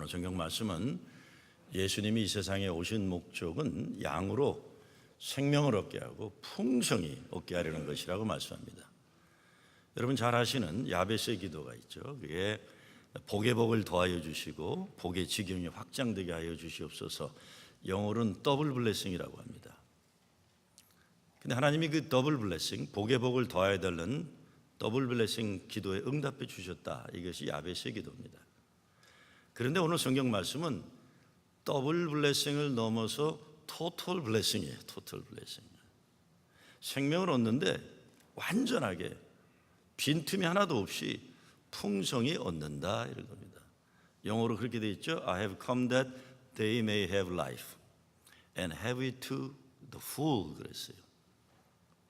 오늘 성경 말씀은 예수님이 이 세상에 오신 목적은 양으로 생명을 얻게 하고 풍성히 얻게 하려는 것이라고 말씀합니다. 여러분 잘 아시는 야베스의 기도가 있죠. 그게 복의 복을 더하여 주시고 복의 지경이 확장되게 하여 주시옵소서. 영어로는 더블 블레싱이라고 합니다. 근데 하나님이 그 더블 블레싱, 복의 복을 더하여 달라는 더블 블레싱 기도에 응답해 주셨다. 이것이 야베스의 기도입니다. 그런데 오늘 성경 말씀은 더블 블레싱을 넘어서 토탈 블레싱이에요. 토탈 블레싱. 생명을 얻는데 완전하게 빈틈이 하나도 없이 풍성히 얻는다 이런 겁니다. 영어로 그렇게 되어 있죠. I have come that they may have life and have it to the full 그랬어요.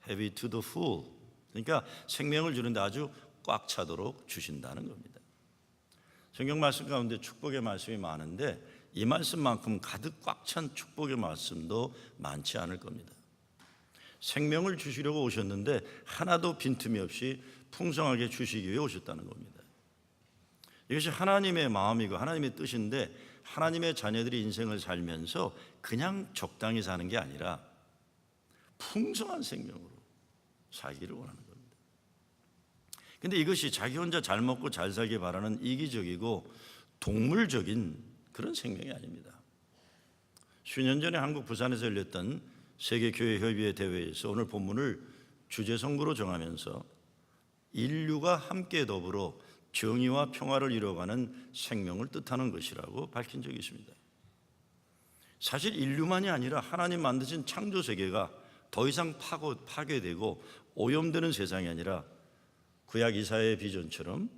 have it to the full. 그러니까 생명을 주는데 아주 꽉 차도록 주신다는 겁니다. 성경 말씀 가운데 축복의 말씀이 많은데 이 말씀만큼 가득 꽉 찬 축복의 말씀도 많지 않을 겁니다. 생명을 주시려고 오셨는데 하나도 빈틈이 없이 풍성하게 주시기 위해 오셨다는 겁니다. 이것이 하나님의 마음이고 하나님의 뜻인데 하나님의 자녀들이 인생을 살면서 그냥 적당히 사는 게 아니라 풍성한 생명으로 살기를 원하는 겁니다. 근데 이것이 자기 혼자 잘 먹고 잘 살기 바라는 이기적이고 동물적인 그런 생명이 아닙니다. 수년 전에 한국 부산에서 열렸던 세계교회협의회 대회에서 오늘 본문을 주제 선구로 정하면서 인류가 함께 더불어 정의와 평화를 이뤄가는 생명을 뜻하는 것이라고 밝힌 적이 있습니다. 사실 인류만이 아니라 하나님 만드신 창조 세계가 더 이상 파괴되고 오염되는 세상이 아니라 구약 이사야의 비전처럼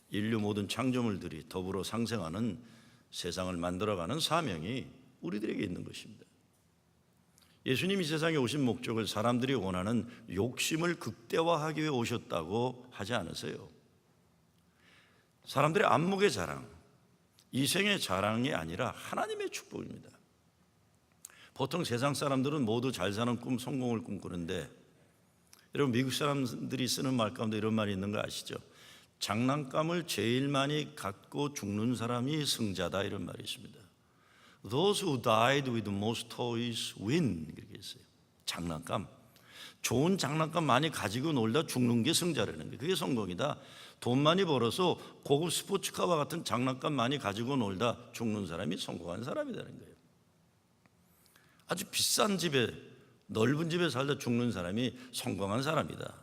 인류 모든 창조물들이 더불어 상생하는 세상을 만들어가는 사명이 우리들에게 있는 것입니다. 예수님이 세상에 오신 목적을 사람들이 원하는 욕심을 극대화하기 위해 오셨다고 하지 않으세요. 사람들의 안목의 자랑, 이생의 자랑이 아니라 하나님의 축복입니다. 보통 세상 사람들은 모두 잘 사는 꿈, 성공을 꿈꾸는데 여러분 미국 사람들이 쓰는 말 가운데 이런 말이 있는 거 아시죠? 장난감을 제일 많이 갖고 죽는 사람이 승자다 이런 말이 있습니다. Those who died with the most toys win 그렇게 했어요. 장난감, 좋은 장난감 많이 가지고 놀다 죽는 게 승자라는 게 그게 성공이다. 돈 많이 벌어서 고급 스포츠카와 같은 장난감 많이 가지고 놀다 죽는 사람이 성공한 사람이라는 거예요. 아주 비싼 집에 넓은 집에 살다 죽는 사람이 성공한 사람이다.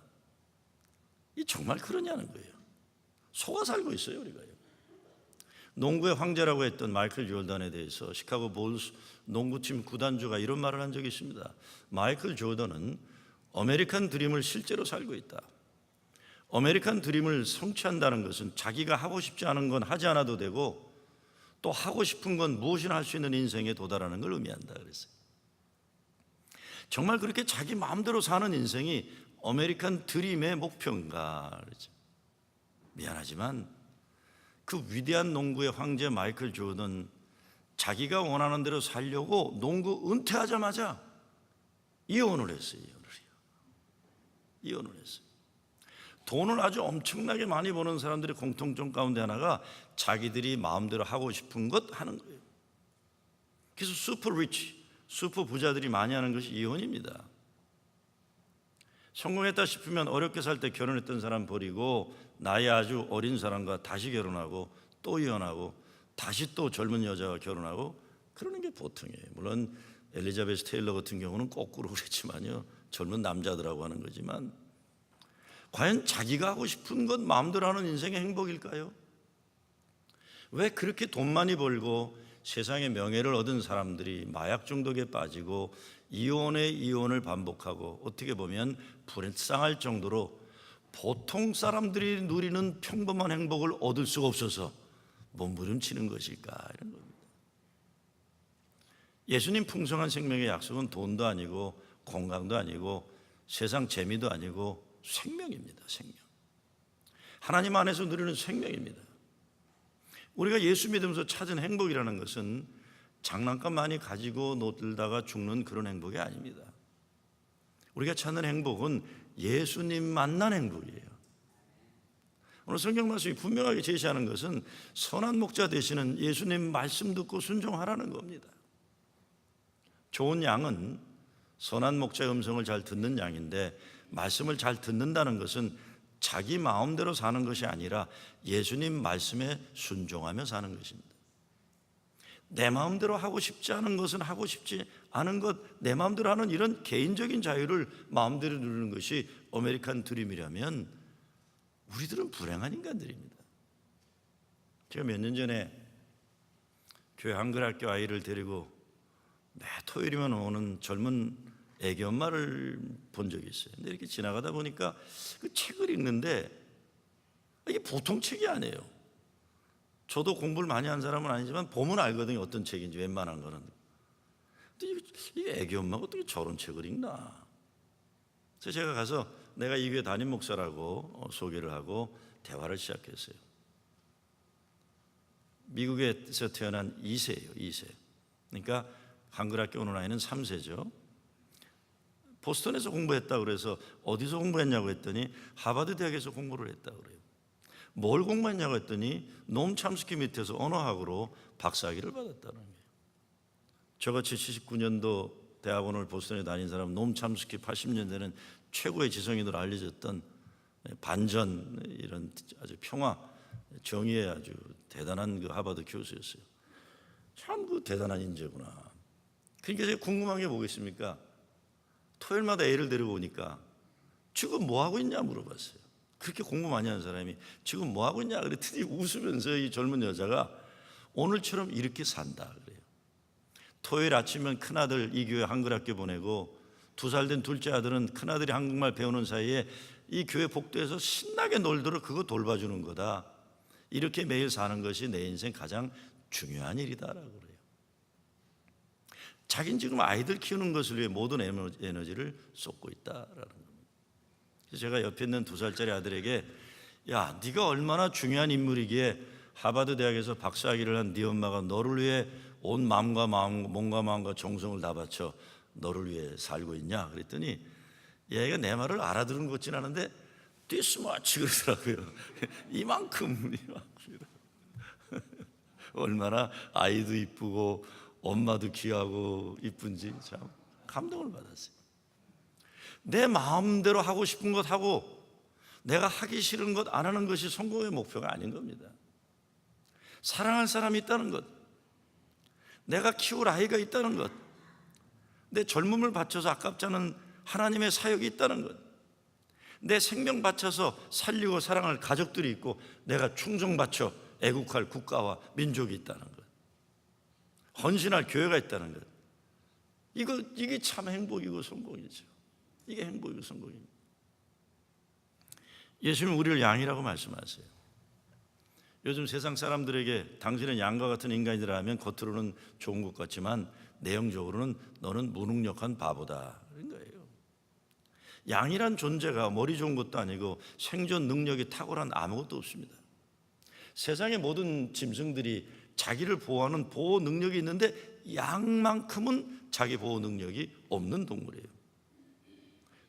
이 정말 그러냐는 거예요. 속아 살고 있어요 우리가요. 농구의 황제라고 했던 마이클 조던에 대해서 시카고 불스 농구팀 구단주가 이런 말을 한 적이 있습니다. 마이클 조던은 아메리칸 드림을 실제로 살고 있다. 아메리칸 드림을 성취한다는 것은 자기가 하고 싶지 않은 건 하지 않아도 되고 또 하고 싶은 건 무엇이나 할 수 있는 인생에 도달하는 걸 의미한다 그랬어요. 정말 그렇게 자기 마음대로 사는 인생이 아메리칸 드림의 목표인가? 그러죠. 미안하지만 그 위대한 농구의 황제 마이클 조던 자기가 원하는 대로 살려고 농구 은퇴하자마자 이혼을 했어요. 이혼을 했어요. 돈을 아주 엄청나게 많이 버는 사람들의 공통점 가운데 하나가 자기들이 마음대로 하고 싶은 것 하는 거예요. 그래서 슈퍼 리치, 슈퍼 부자들이 많이 하는 것이 이혼입니다. 성공했다 싶으면 어렵게 살 때 결혼했던 사람 버리고 나이 아주 어린 사람과 다시 결혼하고 또 이혼하고 다시 또 젊은 여자와 결혼하고 그러는 게 보통이에요. 물론 엘리자베스 테일러 같은 경우는 거꾸로 그랬지만요. 젊은 남자들하고 하는 거지만 과연 자기가 하고 싶은 것 마음대로 하는 인생의 행복일까요? 왜 그렇게 돈 많이 벌고 세상의 명예를 얻은 사람들이 마약 중독에 빠지고 이혼에 이혼을 반복하고 어떻게 보면 불쌍할 정도로 보통 사람들이 누리는 평범한 행복을 얻을 수가 없어서 몸부림치는 것일까 이런 겁니다. 예수님 풍성한 생명의 약속은 돈도 아니고 건강도 아니고 세상 재미도 아니고 생명입니다. 생명. 하나님 안에서 누리는 생명입니다. 우리가 예수 믿으면서 찾은 행복이라는 것은 장난감 많이 가지고 놀다가 죽는 그런 행복이 아닙니다. 우리가 찾는 행복은 예수님 만난 행복이에요. 오늘 성경 말씀이 분명하게 제시하는 것은 선한 목자 되시는 예수님 말씀 듣고 순종하라는 겁니다. 좋은 양은 선한 목자의 음성을 잘 듣는 양인데, 말씀을 잘 듣는다는 것은 자기 마음대로 사는 것이 아니라 예수님 말씀에 순종하며 사는 것입니다. 내 마음대로 하고 싶지 않은 것은 하고 싶지 않은 것, 내 마음대로 하는 이런 개인적인 자유를 마음대로 누리는 것이 아메리칸 드림이라면 우리들은 불행한 인간들입니다. 제가 몇 년 전에 교회 한글학교 아이를 데리고 매 토요일이면 오는 젊은 애기 엄마를 본 적이 있어요. 근데 이렇게 지나가다 보니까 그 책을 읽는데 이게 보통 책이 아니에요. 저도 공부를 많이 한 사람은 아니지만 보면 알거든요, 어떤 책인지. 웬만한 거는. 근데 이 애기 엄마가 어떻게 저런 책을 읽나. 그래서 제가 가서 내가 이 교회 담임 목사라고 소개를 하고 대화를 시작했어요. 미국에서 태어난 2세예요. 2세. 그러니까 한글학교 오는 아이는 3세죠. 보스턴에서 공부했다고 그래서 어디서 공부했냐고 했더니 하버드 대학에서 공부를 했다고 그래요. 뭘 공부했냐고 했더니 노엄 첨스키 밑에서 언어학으로 박사학위를 받았다는 거예요. 저같이 79년도 대학원을 보스턴에 다닌 사람, 노엄 첨스키 80년대는 최고의 지성인으로 알려졌던 반전, 이런 아주 평화, 정의의 아주 대단한 그 하버드 교수였어요. 참 그 대단한 인재구나. 그러니까 제가 궁금한 게 뭐겠습니까? 토요일마다 애를 데리고 오니까 지금 뭐 하고 있냐 물어봤어요. 그렇게 공부 많이 하는 사람이 지금 뭐 하고 있냐 그랬더니 웃으면서 이 젊은 여자가 오늘처럼 이렇게 산다 그래요. 토요일 아침은 큰아들 이 교회 한글학교 보내고 2살 된 둘째 아들은 큰아들이 한국말 배우는 사이에 이 교회 복도에서 신나게 놀도록 그거 돌봐주는 거다. 이렇게 매일 사는 것이 내 인생 가장 중요한 일이다라고 그래요. 자기는 지금 아이들 키우는 것을 위해 모든 에너지를 쏟고 있다라는 겁니다. 그래서 제가 옆에 있는 2살짜리 아들에게, 야, 네가 얼마나 중요한 인물이기에 하버드 대학에서 박사학위를 한 네 엄마가 너를 위해 온 몸과 마음과 정성을 다 바쳐 너를 위해 살고 있냐 그랬더니 얘가 내 말을 알아들은 것 같지는 않은데 this much 그러더라고요. 이만큼 얼마나 아이도 이쁘고 엄마도 귀하고 이쁜지 참 감동을 받았어요. 내 마음대로 하고 싶은 것 하고 내가 하기 싫은 것 안 하는 것이 성공의 목표가 아닌 겁니다. 사랑할 사람이 있다는 것, 내가 키울 아이가 있다는 것, 내 젊음을 바쳐서 아깝지 않은 하나님의 사역이 있다는 것, 내 생명 바쳐서 살리고 사랑할 가족들이 있고 내가 충성 바쳐 애국할 국가와 민족이 있다는 것, 헌신할 교회가 있다는 것, 이게 참 행복이고 성공이죠. 이게 행복이고 성공입니다. 예수님은 우리를 양이라고 말씀하세요. 요즘 세상 사람들에게 당신은 양과 같은 인간이라 하면 겉으로는 좋은 것 같지만 내용적으로는 너는 무능력한 바보다 그런 거예요. 양이란 존재가 머리 좋은 것도 아니고 생존 능력이 탁월한 아무것도 없습니다. 세상의 모든 짐승들이 자기를 보호하는 보호 능력이 있는데 양만큼은 자기 보호 능력이 없는 동물이에요.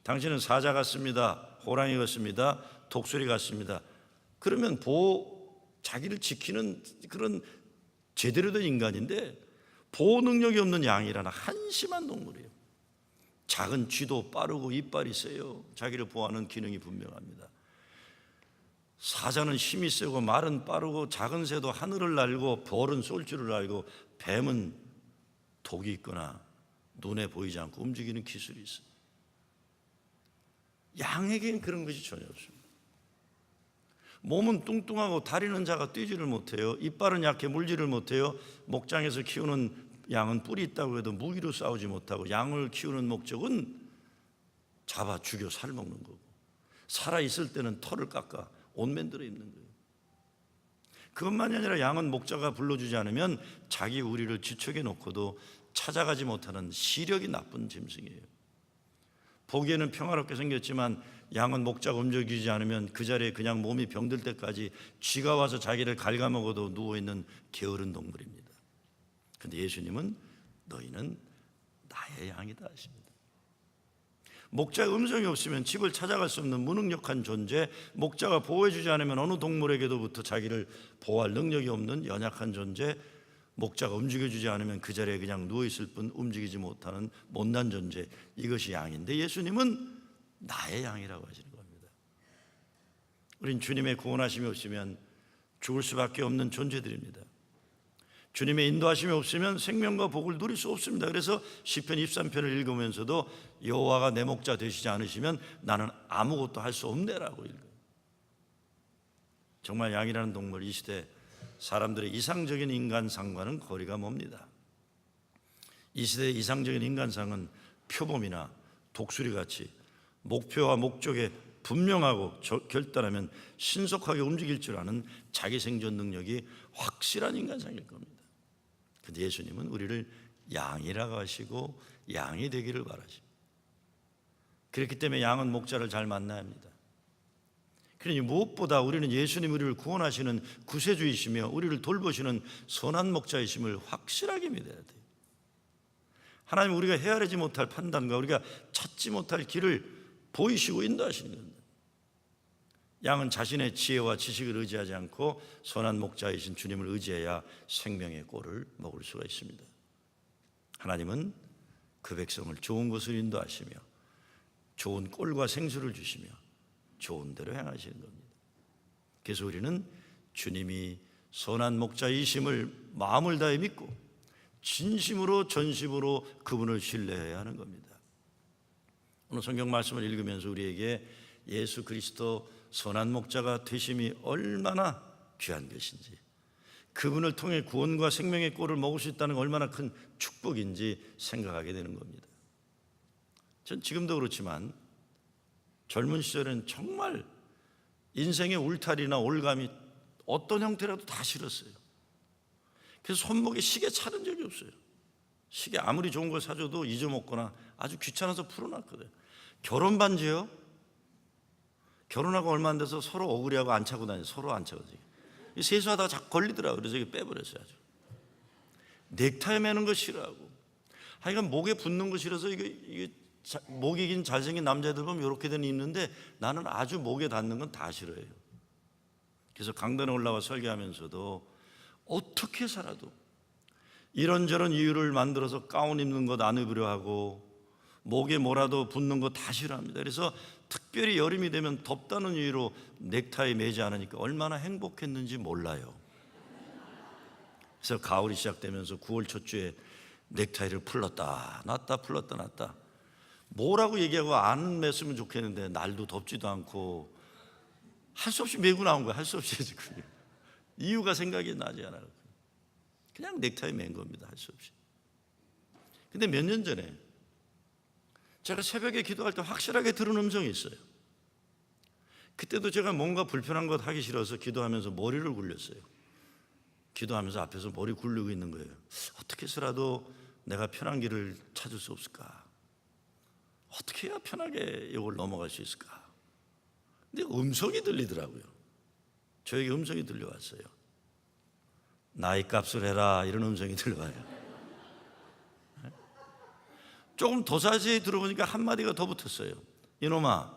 당신은 사자 같습니다, 호랑이 같습니다, 독수리 같습니다. 그러면 자기를 지키는 그런 제대로 된 인간인데 보호 능력이 없는 양이라는 한심한 동물이에요. 작은 쥐도 빠르고 이빨이 세요. 자기를 보호하는 기능이 분명합니다. 사자는 힘이 세고 말은 빠르고 작은 새도 하늘을 날고 벌은 쏠 줄을 알고 뱀은 독이 있거나 눈에 보이지 않고 움직이는 기술이 있어요. 양에게는 그런 것이 전혀 없습니다. 몸은 뚱뚱하고 다리는 작아 뛰지를 못해요. 이빨은 약해 물지를 못해요. 목장에서 키우는 양은 뿔이 있다고 해도 무기로 싸우지 못하고, 양을 키우는 목적은 잡아 죽여 살먹는 거고, 살아있을 때는 털을 깎아 옷 만들어 입는 거예요. 그것만이 아니라 양은 목자가 불러주지 않으면 자기 우리를 지척에 놓고도 찾아가지 못하는 시력이 나쁜 짐승이에요. 보기에는 평화롭게 생겼지만 양은 목자가 움직이지 않으면 그 자리에 그냥 몸이 병들 때까지 쥐가 와서 자기를 갉아먹어도 누워있는 게으른 동물입니다. 그런데 예수님은 너희는 나의 양이다 하십니다. 목자의 음성이 없으면 집을 찾아갈 수 없는 무능력한 존재, 목자가 보호해주지 않으면 어느 동물에게도부터 자기를 보호할 능력이 없는 연약한 존재, 목자가 움직여주지 않으면 그 자리에 그냥 누워있을 뿐 움직이지 못하는 못난 존재, 이것이 양인데 예수님은 나의 양이라고 하시는 겁니다. 우린 주님의 구원하심이 없으면 죽을 수밖에 없는 존재들입니다. 주님의 인도하심이 없으면 생명과 복을 누릴 수 없습니다. 그래서 시편 23편을 읽으면서도 여호와가 내 목자 되시지 않으시면 나는 아무것도 할 수 없네라고 읽어요. 정말 양이라는 동물, 이 시대 사람들의 이상적인 인간상과는 거리가 멉니다. 이 시대의 이상적인 인간상은 표범이나 독수리같이 목표와 목적에 분명하고 결단하면 신속하게 움직일 줄 아는 자기 생존 능력이 확실한 인간상일 겁니다. 근데 예수님은 우리를 양이라고 하시고 양이 되기를 바라십니다. 그렇기 때문에 양은 목자를 잘 만나야 합니다. 그러니 무엇보다 우리는 예수님 우리를 구원하시는 구세주이시며 우리를 돌보시는 선한 목자이심을 확실하게 믿어야 돼요. 하나님 우리가 헤아리지 못할 판단과 우리가 찾지 못할 길을 보이시고 인도하시는 겁니다. 양은 자신의 지혜와 지식을 의지하지 않고 선한 목자이신 주님을 의지해야 생명의 꼴을 먹을 수가 있습니다. 하나님은 그 백성을 좋은 곳을 인도하시며 좋은 꼴과 생수를 주시며 좋은 대로 행하시는 겁니다. 그래서 우리는 주님이 선한 목자이심을 마음을 다해 믿고 진심으로 전심으로 그분을 신뢰해야 하는 겁니다. 오늘 성경 말씀을 읽으면서 우리에게 예수 그리스도 선한 목자가 되심이 얼마나 귀한 것인지, 그분을 통해 구원과 생명의 꼴을 먹을 수 있다는 게 얼마나 큰 축복인지 생각하게 되는 겁니다. 전 지금도 그렇지만 젊은 시절에는 정말 인생의 울타리나 올감이 어떤 형태라도 다 싫었어요. 그래서 손목에 시계 차는 적이 없어요. 시계 아무리 좋은 걸 사줘도 잊어먹거나 아주 귀찮아서 풀어놨거든요. 결혼 반지요? 결혼하고 얼마 안 돼서 서로 억울해하고 안 차고 다녀요. 서로 안 차거든요. 세수하다가 자꾸 걸리더라고요. 그래서 이게 빼버렸어요. 아주. 넥타이 매는 거 싫어하고, 하여간 목에 붙는 거 싫어서 이게 목이 긴 잘생긴 남자들 보면 이렇게 된 있는데 나는 아주 목에 닿는 건 다 싫어해요. 그래서 강단에 올라와 설교하면서도 어떻게 살아도 이런저런 이유를 만들어서 가운 입는 것 안 입으려 하고 목에 뭐라도 붙는 거 다 싫어합니다. 그래서 특별히 여름이 되면 덥다는 이유로 넥타이 매지 않으니까 얼마나 행복했는지 몰라요. 그래서 가을이 시작되면서 9월 첫 주에 넥타이를 풀렀다 놨다 풀렀다 놨다, 뭐라고 얘기하고 안 맸으면 좋겠는데 날도 덥지도 않고 할 수 없이 메고 나온 거야. 할 수 없이 지금 이유가 생각이 나지 않아요. 그냥 넥타이 맨 겁니다. 할 수 없이. 근데 몇 년 전에 제가 새벽에 기도할 때 확실하게 들은 음성이 있어요. 그때도 제가 뭔가 불편한 것 하기 싫어서 기도하면서 머리를 굴렸어요. 기도하면서 앞에서 머리 굴리고 있는 거예요. 어떻게 해서라도 내가 편한 길을 찾을 수 없을까? 어떻게 해야 편하게 이걸 넘어갈 수 있을까? 근데 음성이 들리더라고요. 저에게 음성이 들려왔어요. 나이 값을 해라, 이런 음성이 들려와요. 조금 더 자세히 들어보니까 한마디가 더 붙었어요. 이놈아,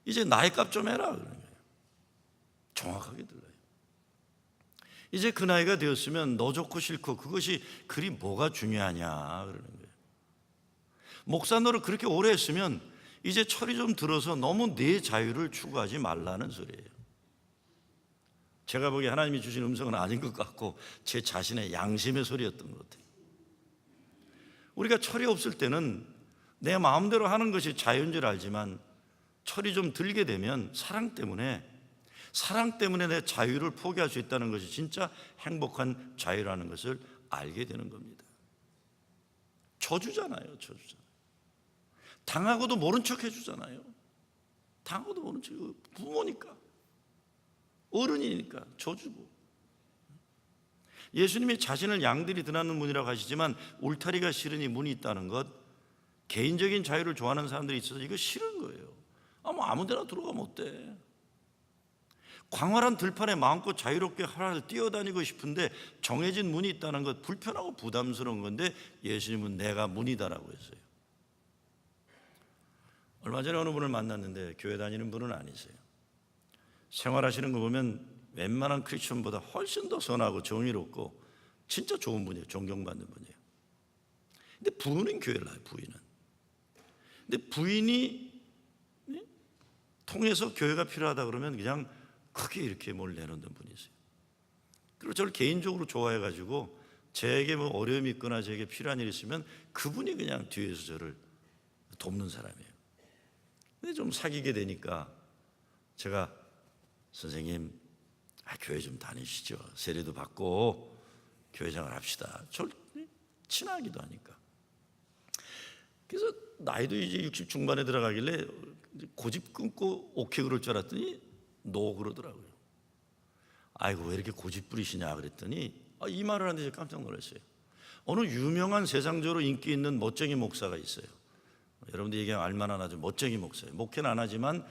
이제 나이 값 좀 해라, 그러는 거예요. 정확하게 들려요. 이제 그 나이가 되었으면 너 좋고 싫고 그것이 그리 뭐가 중요하냐, 그러는 거예요. 목사 노릇 그렇게 오래 했으면 이제 철이 좀 들어서 너무 내 자유를 추구하지 말라는 소리예요. 제가 보기에 하나님이 주신 음성은 아닌 것 같고 제 자신의 양심의 소리였던 것 같아요. 우리가 철이 없을 때는 내 마음대로 하는 것이 자유인 줄 알지만 철이 좀 들게 되면 사랑 때문에 내 자유를 포기할 수 있다는 것이 진짜 행복한 자유라는 것을 알게 되는 겁니다. 저주잖아요. 당하고도 모른 척 해주잖아요. 당하고도 모른 척. 부모니까, 어른이니까 저주고. 예수님이 자신을 양들이 드나는 문이라고 하시지만 울타리가 싫으니 문이 있다는 것, 개인적인 자유를 좋아하는 사람들이 있어서 이거 싫은 거예요. 아무 데나 들어가면 어때? 광활한 들판에 마음껏 자유롭게 하나를 뛰어다니고 싶은데 정해진 문이 있다는 것, 불편하고 부담스러운 건데 예수님은 내가 문이다라고 했어요. 얼마 전에 어느 분을 만났는데 교회 다니는 분은 아니세요. 생활하시는 거 보면 웬만한 크리스천보다 훨씬 더 선하고 정의롭고 진짜 좋은 분이에요. 존경받는 분이에요. 근데 부인은 교회를 나요. 부인은. 근데 부인이 통해서 교회가 필요하다 그러면 그냥 크게 이렇게 뭘 내놓는 분이세요. 그리고 저를 개인적으로 좋아해가지고 제게 뭐 어려움이 있거나 제게 필요한 일이 있으면 그분이 그냥 뒤에서 저를 돕는 사람이에요. 근데 좀 사귀게 되니까 제가 선생님 교회 좀 다니시죠. 세례도 받고 교회 생활 합시다. 저를 친하기도 하니까. 그래서 나이도 이제 60 중반에 들어가길래 고집 끊고 오케이 그럴 줄 알았더니 노 그러더라고요. 아이고 왜 이렇게 고집 부리시냐 그랬더니 이 말을 하는데 제가 깜짝 놀랐어요. 어느 유명한 세상적으로 인기 있는 멋쟁이 목사가 있어요. 여러분들 얘기하면 알만한 아주 멋쟁이 목사예요. 목회는 안 하지만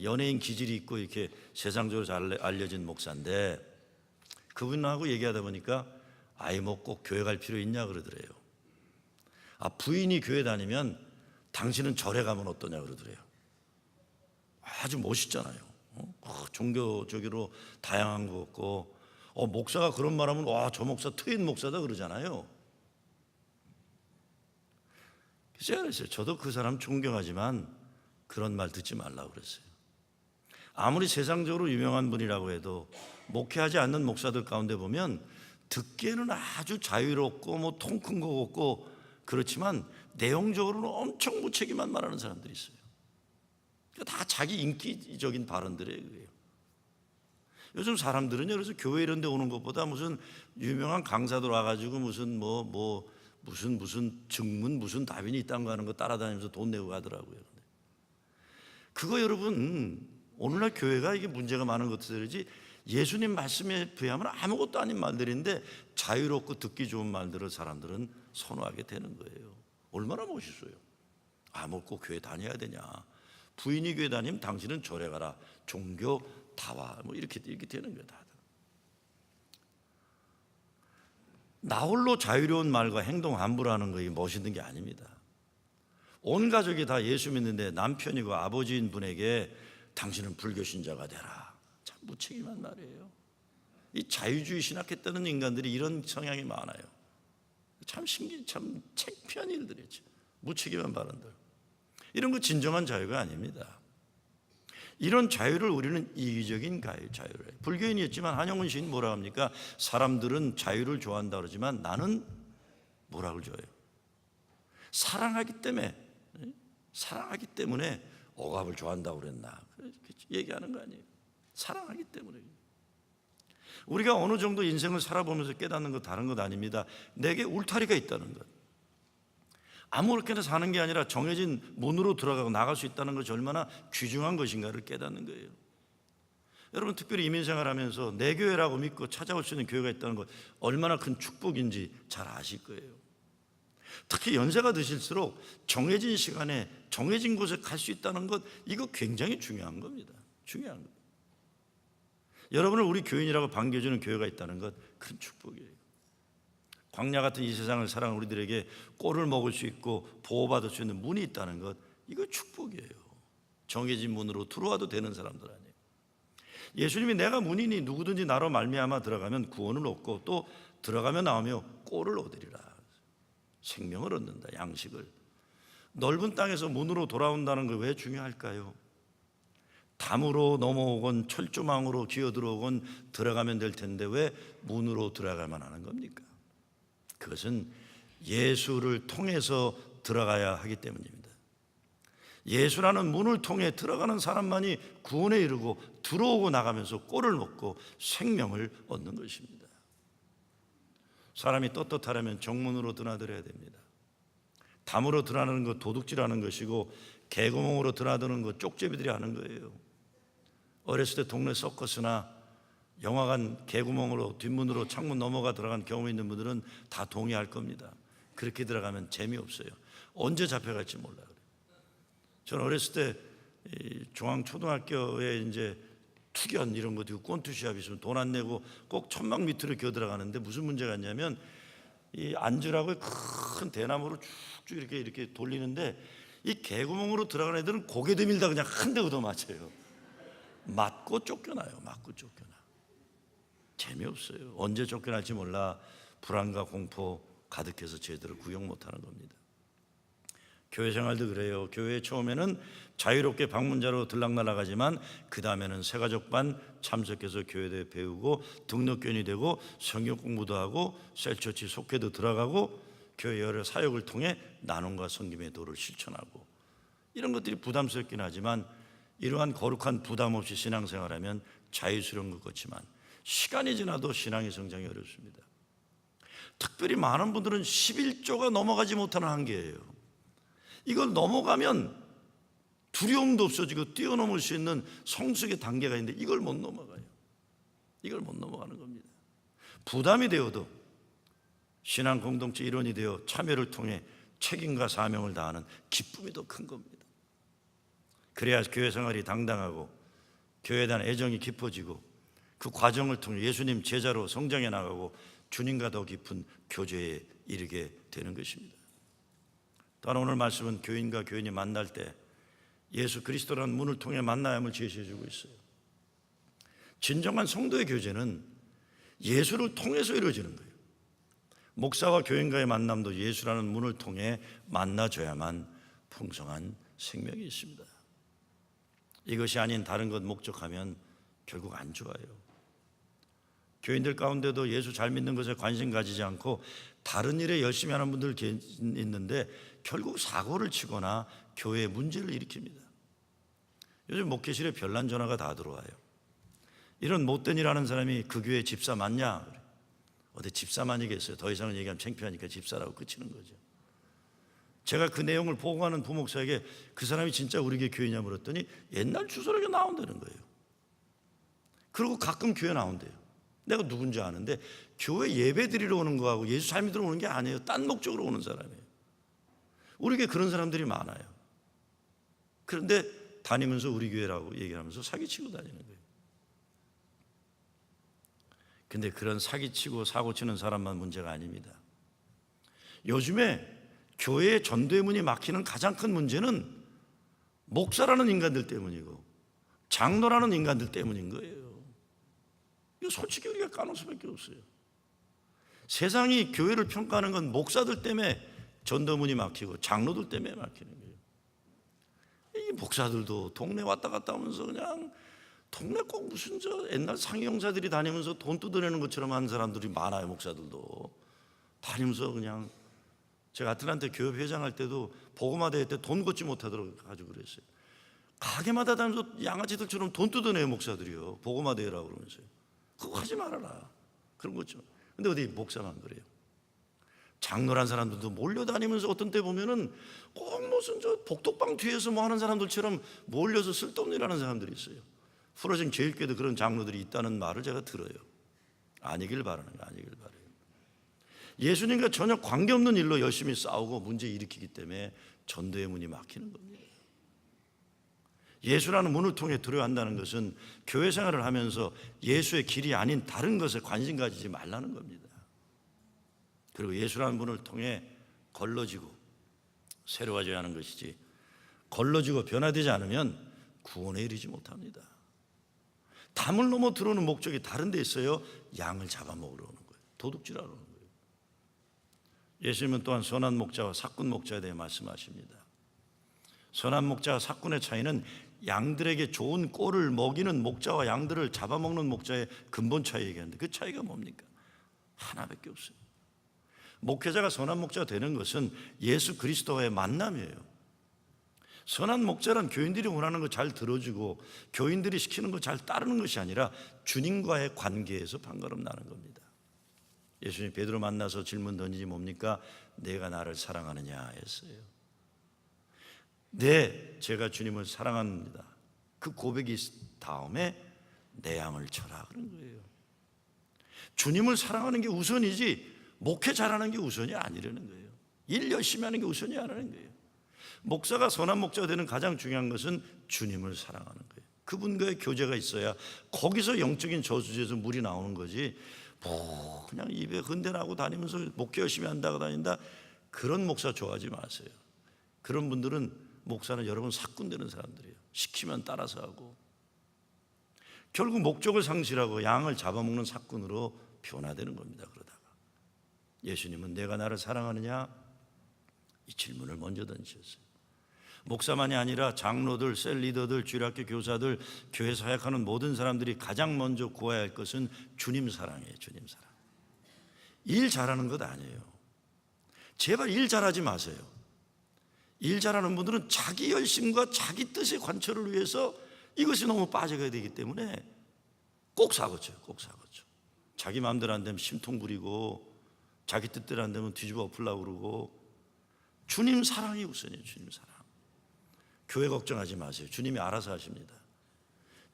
연예인 기질이 있고 이렇게 세상적으로 잘 알려진 목사인데 그분하고 얘기하다 보니까 아이 뭐 꼭 교회 갈 필요 있냐 그러더래요. 부인이 교회 다니면 당신은 절에 가면 어떠냐 그러더래요. 아주 멋있잖아요. 종교적으로 다양한 것 같고 목사가 그런 말하면 와 저 목사 트인 목사다 그러잖아요. 제가 그랬어요. 저도 그 사람 존경하지만 그런 말 듣지 말라고 그랬어요. 아무리 세상적으로 유명한 분이라고 해도 목회하지 않는 목사들 가운데 보면 듣기에는 아주 자유롭고 뭐 통 큰 거 같고 그렇지만 내용적으로는 엄청 무책임한 말하는 사람들이 있어요. 다 자기 인기적인 발언들이에요. 요즘 사람들은요, 그래서 교회 이런 데 오는 것보다 무슨 유명한 강사들 와가지고 무슨 무슨 증문 무슨 다빈이 있다는 거 하는 거 따라다니면서 돈 내고 가더라고요. 그거 여러분 오늘날 교회가 이게 문제가 많은 것들이지 예수님 말씀에 비하면 아무것도 아닌 말들인데 자유롭고 듣기 좋은 말들을 사람들은 선호하게 되는 거예요. 얼마나 멋있어요. 뭐 꼭 교회 다녀야 되냐. 부인이 교회 다니면 당신은 절에 가라. 종교 다와 뭐 이렇게 되는 거예요. 다들. 나홀로 자유로운 말과 행동 함부로 하는 거 이게 멋있는 게 아닙니다. 온 가족이 다 예수 믿는데 남편이고 아버지인 분에게 당신은 불교 신자가 되라. 참 무책임한 말이에요. 이 자유주의 신학했다는 인간들이 이런 성향이 많아요. 참 참 창피한 일들이죠. 무책임한 발언들. 이런 거 진정한 자유가 아닙니다. 이런 자유를 우리는 이기적인 자유를 해요. 불교인이었지만 한영문 시인 뭐라 합니까? 사람들은 자유를 좋아한다 그러지만 나는 뭐라고 줘요? 사랑하기 때문에 억압을 좋아한다고 그랬나? 그렇게 얘기하는 거 아니에요. 사랑하기 때문에. 우리가 어느 정도 인생을 살아보면서 깨닫는 것 다른 것 아닙니다. 내게 울타리가 있다는 것. 아무렇게나 사는 게 아니라 정해진 문으로 들어가고 나갈 수 있다는 것이 얼마나 귀중한 것인가를 깨닫는 거예요. 여러분 특별히 이민생활하면서 내 교회라고 믿고 찾아올 수 있는 교회가 있다는 것 얼마나 큰 축복인지 잘 아실 거예요. 특히 연세가 드실수록 정해진 시간에 정해진 곳에 갈 수 있다는 것 이거 굉장히 중요한 겁니다. 중요한 것. 여러분을 우리 교인이라고 반겨주는 교회가 있다는 것 큰 축복이에요. 광야 같은 이 세상을 살아가는 우리들에게 꼴을 먹을 수 있고 보호받을 수 있는 문이 있다는 것 이거 축복이에요. 정해진 문으로 들어와도 되는 사람들 아니에요. 예수님이 내가 문이니 누구든지 나로 말미암아 들어가면 구원을 얻고 또 들어가며 나오며 꼴을 얻으리라. 생명을 얻는다. 양식을. 넓은 땅에서 문으로 돌아온다는 거 왜 중요할까요? 담으로 넘어오건 철조망으로 기어들어오건 들어가면 될 텐데 왜 문으로 들어가만 하는 겁니까? 그것은 예수를 통해서 들어가야 하기 때문입니다. 예수라는 문을 통해 들어가는 사람만이 구원에 이르고 들어오고 나가면서 꼴을 먹고 생명을 얻는 것입니다. 사람이 떳떳하려면 정문으로 드나들어야 됩니다. 담으로 드나드는 것 도둑질하는 것이고 개구멍으로 드나드는 것 쪽제비들이 하는 거예요. 어렸을 때 동네 서커스나 영화관 개구멍으로 뒷문으로 창문 넘어가 들어간 경험이 있는 분들은 다 동의할 겁니다. 그렇게 들어가면 재미없어요. 언제 잡혀갈지 몰라요. 저는 어렸을 때 중앙초등학교에 이제 투견 이런 거 되고 꼰투 시합 있으면 돈 안 내고 꼭 천막 밑으로 기어 들어가는데 무슨 문제가 있냐면 이 앉으라고 큰 대나무로 쭉쭉 이렇게 돌리는데 이 개구멍으로 들어간 애들은 고개 들밀다 그냥 한 대 얻어맞혀요. 맞고 쫓겨나요. 맞고 쫓겨나. 재미없어요. 언제 쫓겨날지 몰라 불안과 공포 가득해서 제대로 구경 못하는 겁니다. 교회 생활도 그래요. 교회 처음에는 자유롭게 방문자로 들락날락하지만 그 다음에는 새가족반 참석해서 교회에 배우고 등록견이 되고 성경 공부도 하고 셀처치 속회도 들어가고 교회 여러 사역을 통해 나눔과 섬김의 도를 실천하고, 이런 것들이 부담스럽긴 하지만 이러한 거룩한 부담 없이 신앙생활하면 자유스러운 것 같지만 시간이 지나도 신앙의 성장이 어렵습니다. 특별히 많은 분들은 11조가 넘어가지 못하는 한계예요. 이걸 넘어가면 두려움도 없어지고 뛰어넘을 수 있는 성숙의 단계가 있는데 이걸 못 넘어가요. 이걸 못 넘어가는 겁니다. 부담이 되어도 신앙 공동체 일원이 되어 참여를 통해 책임과 사명을 다하는 기쁨이 더 큰 겁니다. 그래야 교회 생활이 당당하고 교회에 대한 애정이 깊어지고 그 과정을 통해 예수님 제자로 성장해 나가고 주님과 더 깊은 교제에 이르게 되는 것입니다. 또한 오늘 말씀은 교인과 교인이 만날 때 예수 그리스도라는 문을 통해 만나야 함을 제시해 주고 있어요. 진정한 성도의 교제는 예수를 통해서 이루어지는 거예요. 목사와 교인과의 만남도 예수라는 문을 통해 만나줘야만 풍성한 생명이 있습니다. 이것이 아닌 다른 것 목적하면 결국 안 좋아요. 교인들 가운데도 예수 잘 믿는 것에 관심 가지지 않고 다른 일에 열심히 하는 분들 있는데 결국 사고를 치거나 교회에 문제를 일으킵니다. 요즘 목회실에 별난 전화가 다 들어와요. 이런 못된 일 하는 사람이 그 교회 집사 맞냐? 어디 집사만이겠어요. 더 이상은 얘기하면 창피하니까 집사라고 그치는 거죠. 제가 그 내용을 보고하는 부목사에게 그 사람이 진짜 우리 교회 교회냐 물었더니 옛날 주소록에 나온다는 거예요. 그리고 가끔 교회 나온대요. 내가 누군지 아는데 교회 예배 드리러 오는 거하고 예수 잘 믿으러 오는 게 아니에요. 딴 목적으로 오는 사람이에요. 우리 교회 그런 사람들이 많아요. 그런데 다니면서 우리 교회라고 얘기하면서 사기치고 다니는 거예요. 근데 그런 사기치고 사고치는 사람만 문제가 아닙니다. 요즘에 교회의 전도의 문이 막히는 가장 큰 문제는 목사라는 인간들 때문이고 장로라는 인간들 때문인 거예요. 이거 솔직히 우리가 까놓을 수밖에 없어요. 세상이 교회를 평가하는 건 목사들 때문에 전도문이 막히고 장로들 때문에 막히는 거예요. 이 목사들도 동네 왔다 갔다 하면서 그냥 동네 꼭 무슨 저 옛날 상용사들이 다니면서 돈 뜯어내는 것처럼 하는 사람들이 많아요. 목사들도 다니면서 그냥 제가 아틀란타 교회 회장할 때도 복음화 대회 때 돈 걷지 못하도록 가지고 그랬어요. 가게마다 다니면서 양아치들처럼 돈 뜯어내요. 목사들이요. 복음화 대회라고 그러면서요. 그거 하지 말아라. 그런 거죠. 근데 어디 목사만 그래요. 장로란 사람들도 몰려다니면서 어떤 때 보면은 꼭 무슨 저 복덕방 뒤에서 뭐 하는 사람들처럼 몰려서 쓸데없는 일 하는 사람들이 있어요. 프로징 제일교회도 그런 장로들이 있다는 말을 제가 들어요. 아니길 바라는 거, 아니길 바라요. 예수님과 전혀 관계없는 일로 열심히 싸우고 문제 일으키기 때문에 전도의 문이 막히는 겁니다. 예수라는 문을 통해 들어간다는 것은 교회 생활을 하면서 예수의 길이 아닌 다른 것에 관심 가지지 말라는 겁니다. 그리고 예수라는 문을 통해 걸러지고 새로워져야 하는 것이지 걸러지고 변화되지 않으면 구원에 이르지 못합니다. 담을 넘어 들어오는 목적이 다른 데 있어요. 양을 잡아먹으러 오는 거예요. 도둑질하러 오는 거예요. 예수님은 또한 선한 목자와 삭군 목자에 대해 말씀하십니다. 선한 목자와 삭군의 차이는 양들에게 좋은 꼴을 먹이는 목자와 양들을 잡아먹는 목자의 근본 차이 얘기하는데 그 차이가 뭡니까? 하나밖에 없어요. 목회자가 선한 목자가 되는 것은 예수 그리스도와의 만남이에요. 선한 목자란 교인들이 원하는 거 잘 들어주고 교인들이 시키는 거 잘 따르는 것이 아니라 주님과의 관계에서 판가름 나는 겁니다. 예수님이 베드로 만나서 질문 던지지 뭡니까? 내가 나를 사랑하느냐 했어요. 네, 제가 주님을 사랑합니다. 그 고백이 다음에 내 양을 쳐라 그런 거예요. 주님을 사랑하는 게 우선이지 목회 잘하는 게 우선이 아니라는 거예요. 일 열심히 하는 게 우선이 아니라는 거예요. 목사가 선한 목자가 되는 가장 중요한 것은 주님을 사랑하는 거예요. 그분과의 교제가 있어야 거기서 영적인 저수지에서 물이 나오는 거지 뭐 그냥 입에 흔대나고 다니면서 목회 열심히 한다고 다닌다 그런 목사 좋아하지 마세요. 그런 분들은 목사는 여러분 사꾼되는 사람들이에요. 시키면 따라서 하고 결국 목적을 상실하고 양을 잡아먹는 사꾼으로 변화되는 겁니다. 그러다가 예수님은 내가 나를 사랑하느냐? 이 질문을 먼저 던지셨어요. 목사만이 아니라 장로들, 셀리더들, 주일학교 교사들, 교회 사역하는 모든 사람들이 가장 먼저 구해야 할 것은 주님 사랑이에요. 주님 사랑. 일 잘하는 것 아니에요. 제발 일 잘하지 마세요. 일 잘하는 분들은 자기 열심과 자기 뜻의 관철을 위해서 이것이 너무 빠져가야 되기 때문에 꼭 사고쳐요. 꼭 사고쳐. 자기 마음대로 안 되면 심통 부리고 자기 뜻대로 안 되면 뒤집어 엎으려고 그러고 주님 사랑이 우선이에요. 주님 사랑. 교회 걱정하지 마세요. 주님이 알아서 하십니다.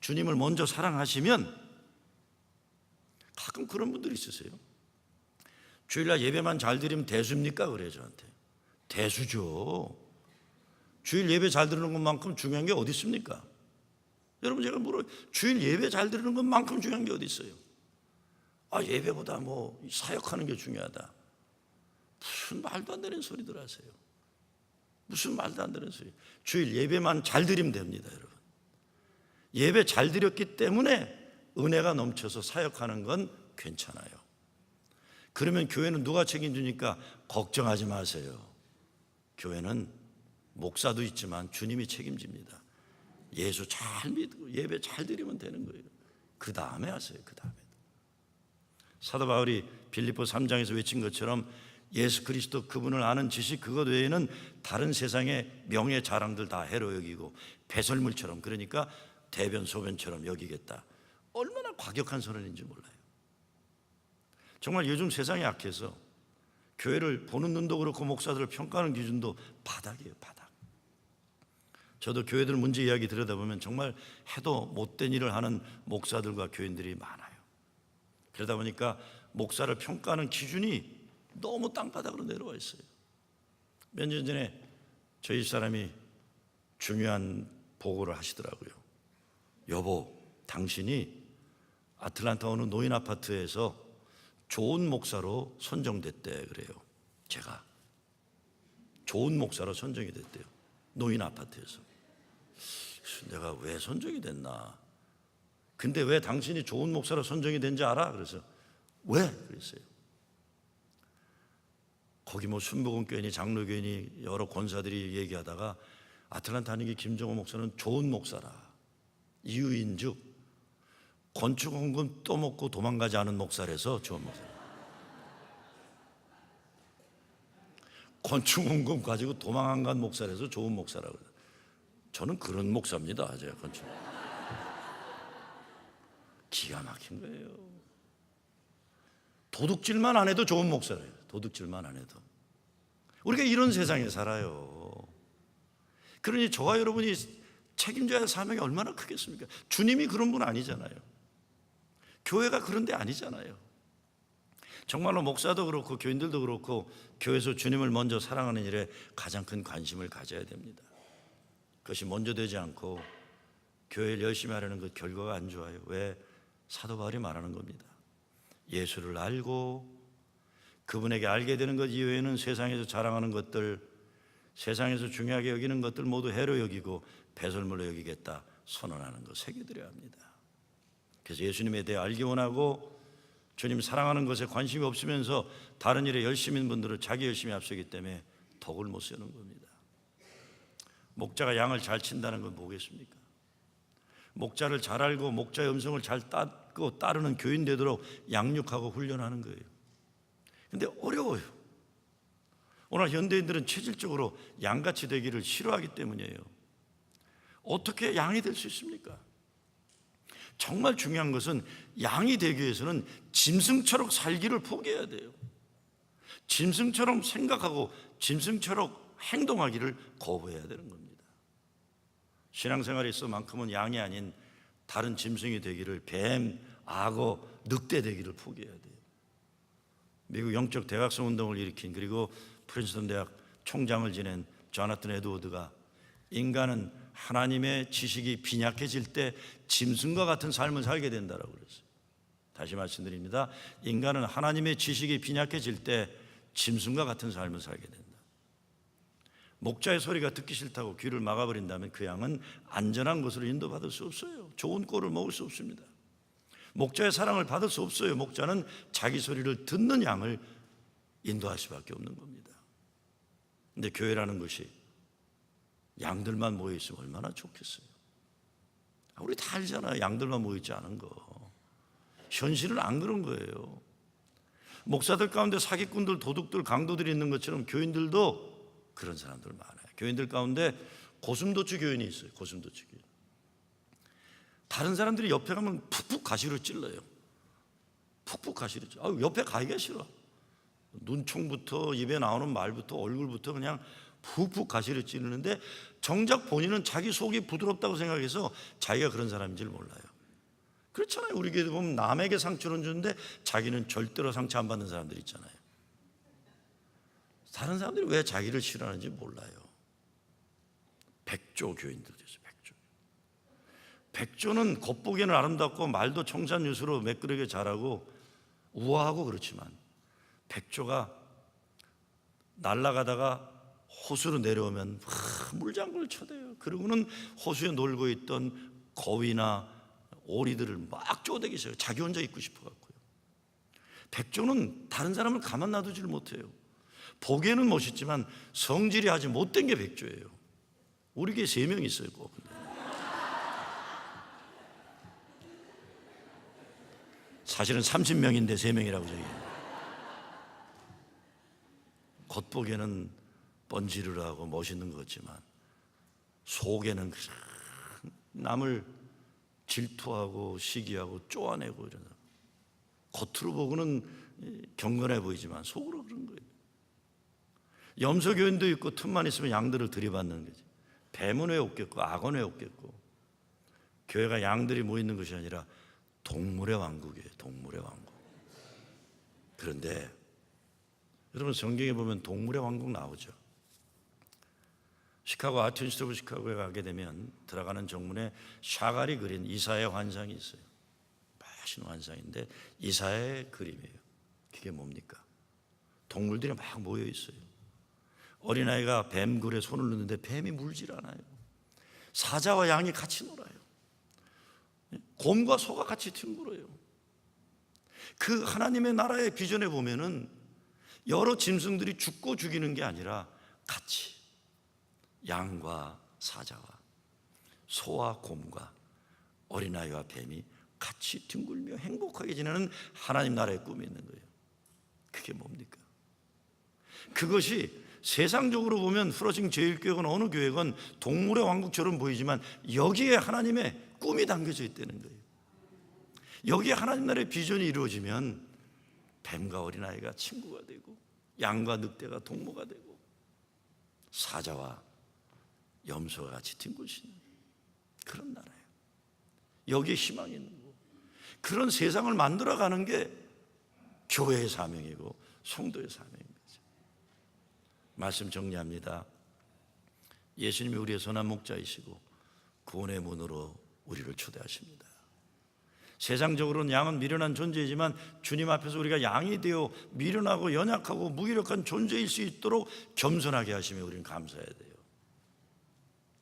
주님을 먼저 사랑하시면 가끔 그런 분들이 있으세요. 주일날 예배만 잘 드리면 대수입니까? 그래요 저한테. 대수죠. 주일 예배 잘 드리는 것만큼 중요한 게 어디 있습니까? 여러분 제가 물어요. 주일 예배 잘 드리는 것만큼 중요한 게 어디 있어요? 예배보다 사역하는 게 중요하다. 무슨 말도 안 되는 소리들 하세요. 무슨 말도 안 되는 소리. 주일 예배만 잘 드리면 됩니다. 여러분 예배 잘 드렸기 때문에 은혜가 넘쳐서 사역하는 건 괜찮아요. 그러면 교회는 누가 책임지니까 걱정하지 마세요. 교회는 목사도 있지만 주님이 책임집니다. 예수 잘 믿고 예배 잘 드리면 되는 거예요. 그 다음에 하세요. 그 다음에. 사도 바울이 빌립보 3장에서 외친 것처럼 예수 그리스도 그분을 아는 지식 그것 외에는 다른 세상의 명예 자랑들 다 해로 여기고 배설물처럼, 그러니까 대변 소변처럼 여기겠다. 얼마나 과격한 선언인지 몰라요. 정말 요즘 세상이 약해서 교회를 보는 눈도 그렇고 목사들을 평가하는 기준도 바닥이에요. 바닥. 저도 교회들 문제 이야기 들여다보면 정말 해도 못된 일을 하는 목사들과 교인들이 많아요. 그러다 보니까 목사를 평가하는 기준이 너무 땅바닥으로 내려와 있어요. 몇 년 전에 저희 집사람이 중요한 보고를 하시더라고요. 여보, 당신이 아틀란타 어느 노인 아파트에서 좋은 목사로 선정됐대. 그래요. 제가 좋은 목사로 선정이 됐대요. 노인 아파트에서. 내가 왜 선정이 됐나? 근데 왜 당신이 좋은 목사로 선정이 된지 알아? 그래서 왜? 그랬어요. 거기 순복음교회니 장로교회니 여러 권사들이 얘기하다가 아틀란타 한인교 김정호 목사는 좋은 목사라. 이유인즉 건축헌금 떠먹고 도망가지 않은 목사라서 좋은 목사. 건축헌금 가지고 도망 안 간 목사라서 좋은 목사라고. 저는 그런 목사입니다. 제가 건축. 기가 막힌 거예요. 도둑질만 안 해도 좋은 목사예요. 도둑질만 안 해도. 우리가 이런 세상에 살아요. 그러니 저와 여러분이 책임져야 할 사명이 얼마나 크겠습니까? 주님이 그런 분 아니잖아요. 교회가 그런 데 아니잖아요. 정말로 목사도 그렇고 교인들도 그렇고 교회에서 주님을 먼저 사랑하는 일에 가장 큰 관심을 가져야 됩니다. 그것이 먼저 되지 않고 교회를 열심히 하려는 그 결과가 안 좋아요. 왜? 사도 바울이 말하는 겁니다. 예수를 알고 그분에게 알게 되는 것 이외에는 세상에서 자랑하는 것들, 세상에서 중요하게 여기는 것들 모두 해로 여기고 배설물로 여기겠다 선언하는 것 새겨드려야 합니다. 그래서 예수님에 대해 알기 원하고 주님 사랑하는 것에 관심이 없으면서 다른 일에 열심인 분들은 자기 열심히 앞서기 때문에 덕을 못 세우는 겁니다. 목자가 양을 잘 친다는 건 뭐겠습니까? 목자를 잘 알고 목자의 음성을 잘 따고 따르는 교인 되도록 양육하고 훈련하는 거예요. 근데 어려워요. 오늘 현대인들은 체질적으로 양같이 되기를 싫어하기 때문이에요. 어떻게 양이 될 수 있습니까? 정말 중요한 것은 양이 되기 위해서는 짐승처럼 살기를 포기해야 돼요. 짐승처럼 생각하고 짐승처럼 행동하기를 거부해야 되는 겁니다. 신앙생활에 있어만큼은 양이 아닌 다른 짐승이 되기를, 뱀, 악어, 늑대 되기를 포기해야 돼요. 미국 영적 대각성 운동을 일으킨, 그리고 프린스턴 대학 총장을 지낸 조나탄 에드워드가 인간은 하나님의 지식이 빈약해질 때 짐승과 같은 삶을 살게 된다고 그랬어요. 다시 말씀드립니다. 인간은 하나님의 지식이 빈약해질 때 짐승과 같은 삶을 살게 된다. 목자의 소리가 듣기 싫다고 귀를 막아버린다면 그 양은 안전한 곳으로 인도받을 수 없어요. 좋은 꼴을 먹을 수 없습니다. 목자의 사랑을 받을 수 없어요. 목자는 자기 소리를 듣는 양을 인도할 수밖에 없는 겁니다. 근데 교회라는 것이 양들만 모여있으면 얼마나 좋겠어요. 우리 다 알잖아요. 양들만 모여있지 않은 거. 현실은 안 그런 거예요. 목사들 가운데 사기꾼들, 도둑들, 강도들이 있는 것처럼 교인들도 그런 사람들 많아요. 교인들 가운데 고슴도치 교인이 있어요. 고슴도치 교인. 다른 사람들이 옆에 가면 푹푹 가시로 찔러요. 푹푹 가시로 찔러. 옆에 가기가 싫어. 눈총부터 입에 나오는 말부터 얼굴부터 그냥 푹푹 가시로 찌르는데 정작 본인은 자기 속이 부드럽다고 생각해서 자기가 그런 사람인 줄 몰라요. 그렇잖아요. 우리 교회도 보면 남에게 상처를 주는데 자기는 절대로 상처 안 받는 사람들 있잖아요. 다른 사람들이 왜 자기를 싫어하는지 몰라요. 백조 교인들 됐어요. 백조는 겉보기에는 아름답고 말도 청산유수로 매끄러게 잘하고 우아하고 그렇지만 백조가 날아가다가 호수로 내려오면 물장구를 쳐대요. 그러고는 호수에 놀고 있던 거위나 오리들을 막 쪼대기 시작해요. 자기 혼자 있고 싶어갖고요. 백조는 다른 사람을 가만 놔두지를 못해요. 보기에는 멋있지만 성질이 아주 못된 게 백조예요. 우리 교회 3명 있어요. 꼭. 사실은 30명인데 3명이라고 저기. 겉보기에는 번지르르하고 멋있는 것 같지만 속에는 남을 질투하고 시기하고 쪼아내고 이러는. 겉으로 보고는 경건해 보이지만 속으로 그런 거예요. 염소교인도 있고 틈만 있으면 양들을 들이받는 거지. 뱀은 왜 없겠고 악은 왜 없겠고. 교회가 양들이 모이는 것이 아니라 동물의 왕국이에요. 동물의 왕국. 그런데 여러분 성경에 보면 동물의 왕국 나오죠. 시카고 아트인스트 오브 시카고에 가게 되면 들어가는 정문에 샤갈이 그린 이사야의 환상이 있어요. 멋있는 환상인데 이사야의 그림이에요. 그게 뭡니까? 동물들이 막 모여 있어요. 어린아이가 뱀굴에 손을 넣는데 뱀이 물질 않아요. 사자와 양이 같이 놀아요. 곰과 소가 같이 뒹굴어요. 그 하나님의 나라의 비전에 보면은 여러 짐승들이 죽고 죽이는 게 아니라 같이 양과 사자와 소와 곰과 어린아이와 뱀이 같이 뒹굴며 행복하게 지내는 하나님 나라의 꿈이 있는 거예요. 그게 뭡니까? 그것이 세상적으로 보면 프로징 제일교회건 어느 교회건 동물의 왕국처럼 보이지만 여기에 하나님의 꿈이 담겨져 있다는 거예요. 여기에 하나님 나라의 비전이 이루어지면 뱀과 어린아이가 친구가 되고 양과 늑대가 동무가 되고 사자와 염소가 같이 뒹굴시는 그런 나라예요. 여기에 희망이 있는 거고 그런 세상을 만들어가는 게 교회의 사명이고 성도의 사명인 거죠. 말씀 정리합니다. 예수님이 우리의 선한 목자이시고 구원의 문으로 우리를 초대하십니다. 세상적으로는 양은 미련한 존재이지만 주님 앞에서 우리가 양이 되어 미련하고 연약하고 무기력한 존재일 수 있도록 겸손하게 하시며 우리는 감사해야 돼요.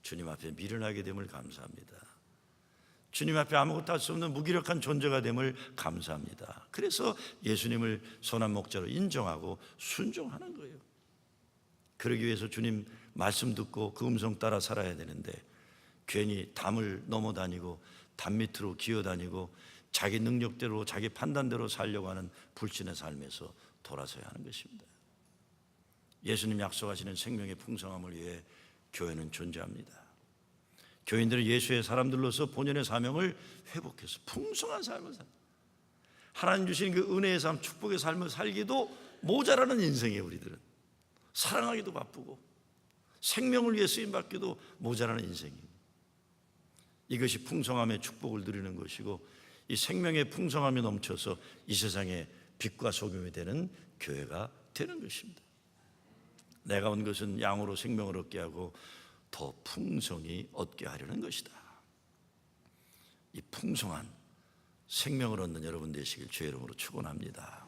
주님 앞에 미련하게 됨을 감사합니다. 주님 앞에 아무것도 할 수 없는 무기력한 존재가 됨을 감사합니다. 그래서 예수님을 선한 목자로 인정하고 순종하는 거예요. 그러기 위해서 주님 말씀 듣고 그 음성 따라 살아야 되는데 괜히 담을 넘어다니고 담 밑으로 기어다니고 자기 능력대로 자기 판단대로 살려고 하는 불신의 삶에서 돌아서야 하는 것입니다. 예수님 약속하시는 생명의 풍성함을 위해 교회는 존재합니다. 교인들은 예수의 사람들로서 본연의 사명을 회복해서 풍성한 삶을 살, 하나님 주신 그 은혜의 삶, 축복의 삶을 살기도 모자라는 인생이에요. 우리들은 사랑하기도 바쁘고 생명을 위해 쓰임받기도 모자라는 인생입니다. 이것이 풍성함의 축복을 누리는 것이고 이 생명의 풍성함이 넘쳐서 이 세상의 빛과 소금이 되는 교회가 되는 것입니다. 내가 온 것은 양으로 생명을 얻게 하고 더 풍성히 얻게 하려는 것이다. 이 풍성한 생명을 얻는 여러분 되시길 주의 이름으로 축원합니다.